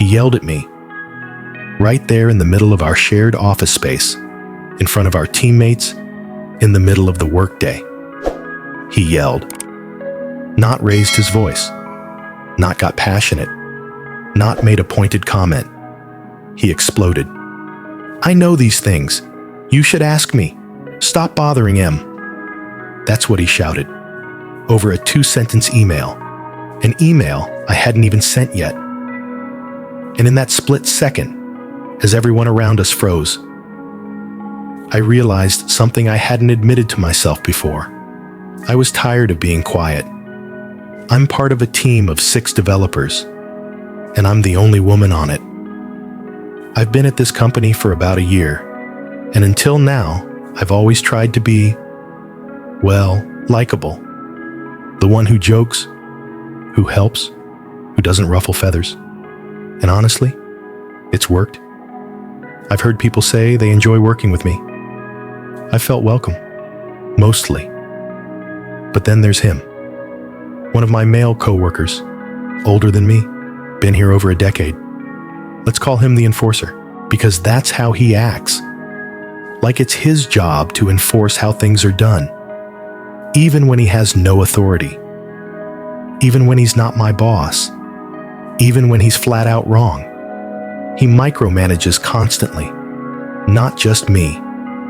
He yelled at me, right there in the middle of our shared office space, in front of our teammates, in the middle of the workday. He yelled, not raised his voice, not got passionate, not made a pointed comment. He exploded. I know these things. You should ask me. Stop bothering him. That's what he shouted, over a 2-sentence email, an email I hadn't even sent yet. And in that split second, as everyone around us froze, I realized something I hadn't admitted to myself before. I was tired of being quiet. I'm part of a team of 6 developers, and I'm the only woman on it. I've been at this company for about a year, and until now, I've always tried to be, well, likable. The one who jokes, who helps, who doesn't ruffle feathers. And honestly, it's worked. I've heard people say they enjoy working with me. I felt welcome, mostly. But then there's him, one of my male coworkers, older than me, been here over a decade. Let's call him the enforcer, because that's how he acts. Like it's his job to enforce how things are done, even when he has no authority, even when he's not my boss, even when he's flat out wrong. He micromanages constantly, not just me,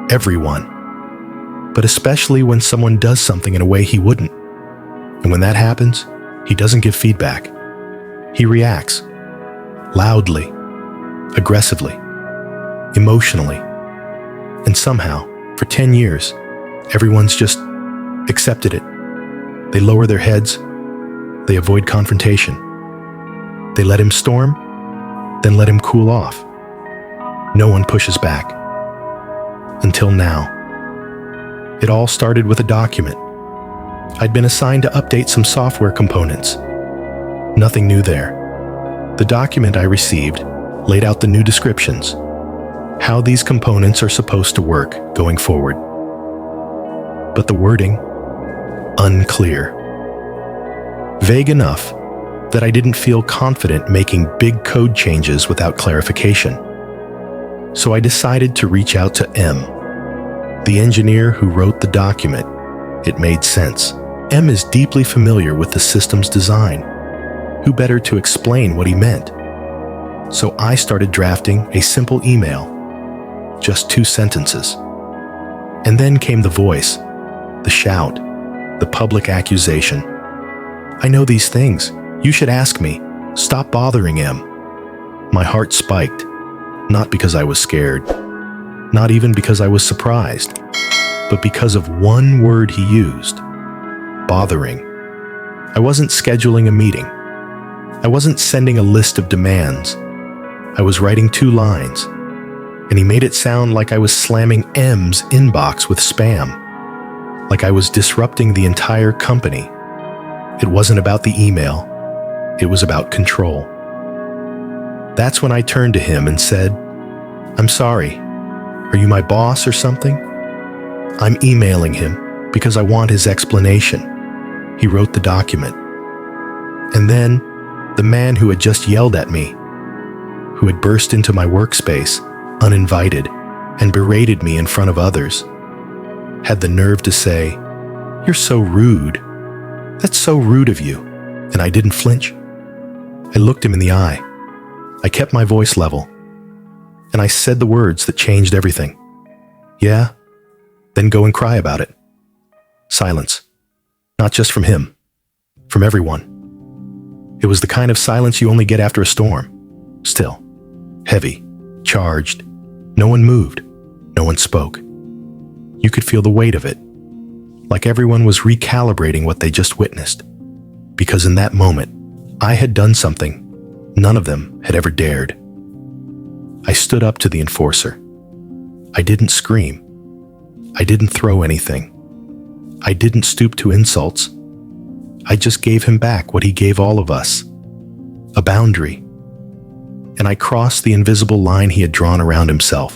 everyone, but especially when someone does something in a way he wouldn't. And when that happens, he doesn't give feedback. He reacts, loudly, aggressively, emotionally. And somehow, for 10 years, everyone's just accepted it. They lower their heads, they avoid confrontation. They let him storm, then let him cool off. No one pushes back. Until now. It all started with a document. I'd been assigned to update some software components. Nothing new there. The document I received laid out the new descriptions, how these components are supposed to work going forward. But the wording, unclear. Vague enough that I didn't feel confident making big code changes without clarification. So I decided to reach out to M, the engineer who wrote the document. It made sense. M is deeply familiar with the system's design. Who better to explain what he meant? So I started drafting a simple email, just 2 sentences. And then came the voice, the shout, the public accusation. I know these things. You should ask me. Stop bothering him. My heart spiked, not because I was scared, not even because I was surprised, but because of one word he used, bothering. I wasn't scheduling a meeting. I wasn't sending a list of demands. I was writing 2 lines, and he made it sound like I was slamming M's inbox with spam, like I was disrupting the entire company. It wasn't about the email. It was about control. That's when I turned to him and said, I'm sorry. Are you my boss or something? I'm emailing him because I want his explanation. He wrote the document. And then, the man who had just yelled at me, who had burst into my workspace, uninvited, and berated me in front of others, had the nerve to say, You're so rude. That's so rude of you. And I didn't flinch. I looked him in the eye. I kept my voice level. And I said the words that changed everything. Yeah? Then go and cry about it. Silence. Not just from him. From everyone. It was the kind of silence you only get after a storm. Still. Heavy. Charged. No one moved. No one spoke. You could feel the weight of it. Like everyone was recalibrating what they just witnessed. Because in that moment, I had done something none of them had ever dared. I stood up to the enforcer. I didn't scream. I didn't throw anything. I didn't stoop to insults. I just gave him back what he gave all of us. A boundary. And I crossed the invisible line he had drawn around himself.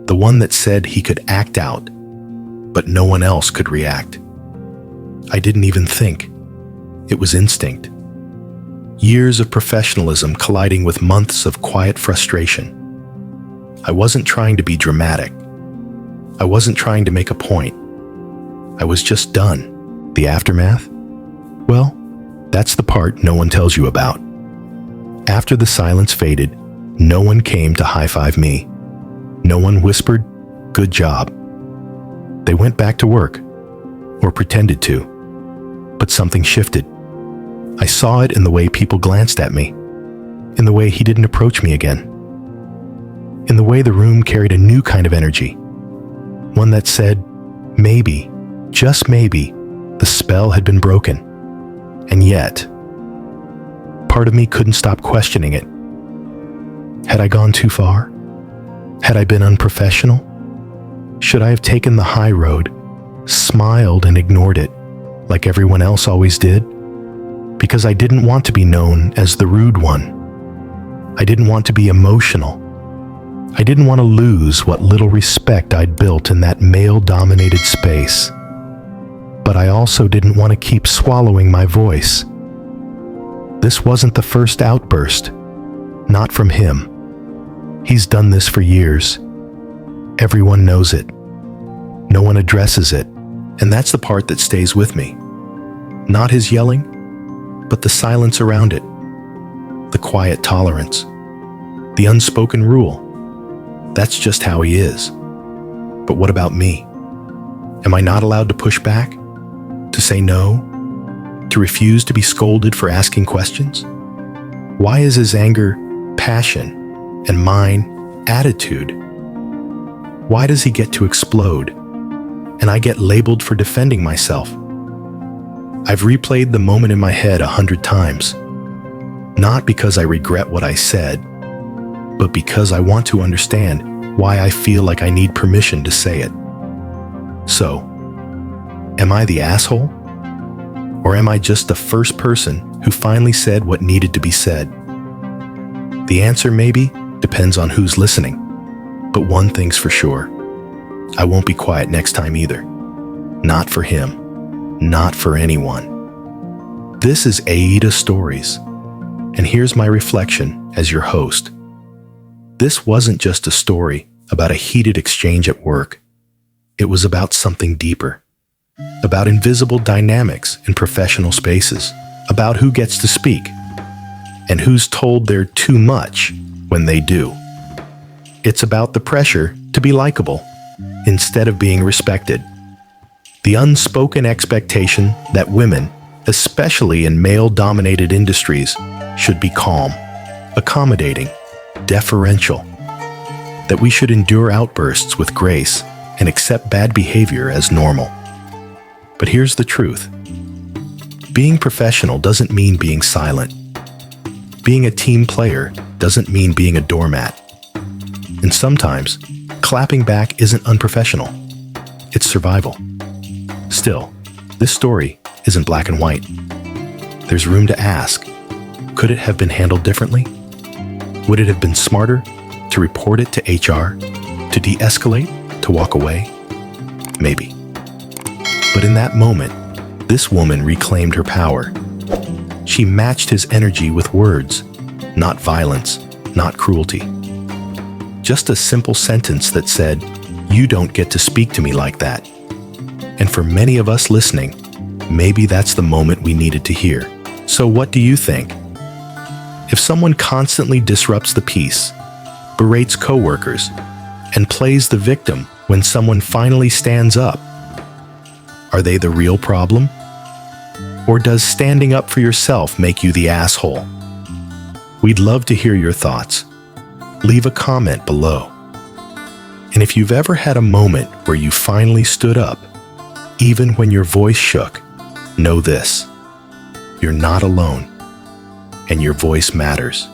The one that said he could act out, but no one else could react. I didn't even think. It was instinct. Years of professionalism colliding with months of quiet frustration. I wasn't trying to be dramatic. I wasn't trying to make a point. I was just done. The aftermath? Well, that's the part no one tells you about. After the silence faded, no one came to high-five me. No one whispered, "Good job." They went back to work, or pretended to. But something shifted. I saw it in the way people glanced at me, in the way he didn't approach me again, in the way the room carried a new kind of energy, one that said, maybe, just maybe, the spell had been broken. And yet, part of me couldn't stop questioning it. Had I gone too far? Had I been unprofessional? Should I have taken the high road, smiled and ignored it, like everyone else always did? Because I didn't want to be known as the rude one. I didn't want to be emotional. I didn't want to lose what little respect I'd built in that male-dominated space. But I also didn't want to keep swallowing my voice. This wasn't the first outburst. Not from him. He's done this for years. Everyone knows it. No one addresses it. And that's the part that stays with me. Not his yelling, but the silence around it. The quiet tolerance. The unspoken rule. That's just how he is. But what about me? Am I not allowed to push back? To say no? To refuse to be scolded for asking questions? Why is his anger passion and mine attitude? Why does he get to explode and I get labeled for defending myself? I've replayed the moment in my head 100 times, not because I regret what I said, but because I want to understand why I feel like I need permission to say it. So, am I the asshole? Or am I just the first person who finally said what needed to be said? The answer maybe depends on who's listening, but one thing's for sure. I won't be quiet next time either. Not for him. Not for anyone. This is AITA Stories, and here's my reflection as your host. This wasn't just a story about a heated exchange at work. It was about something deeper, about invisible dynamics in professional spaces, about who gets to speak, and who's told they're too much when they do. It's about the pressure to be likable instead of being respected. The unspoken expectation that women, especially in male-dominated industries, should be calm, accommodating, deferential, that we should endure outbursts with grace and accept bad behavior as normal. But here's the truth. Being professional doesn't mean being silent. Being a team player doesn't mean being a doormat. And sometimes, clapping back isn't unprofessional. It's survival. Still, this story isn't black and white. There's room to ask, could it have been handled differently? Would it have been smarter to report it to HR, to de-escalate, to walk away? Maybe. But in that moment, this woman reclaimed her power. She matched his energy with words, not violence, not cruelty. Just a simple sentence that said, "You don't get to speak to me like that." And for many of us listening, maybe that's the moment we needed to hear. So what do you think? If someone constantly disrupts the peace, berates coworkers, and plays the victim when someone finally stands up, are they the real problem? Or does standing up for yourself make you the asshole? We'd love to hear your thoughts. Leave a comment below. And if you've ever had a moment where you finally stood up, even when your voice shook, know this: you're not alone, and your voice matters.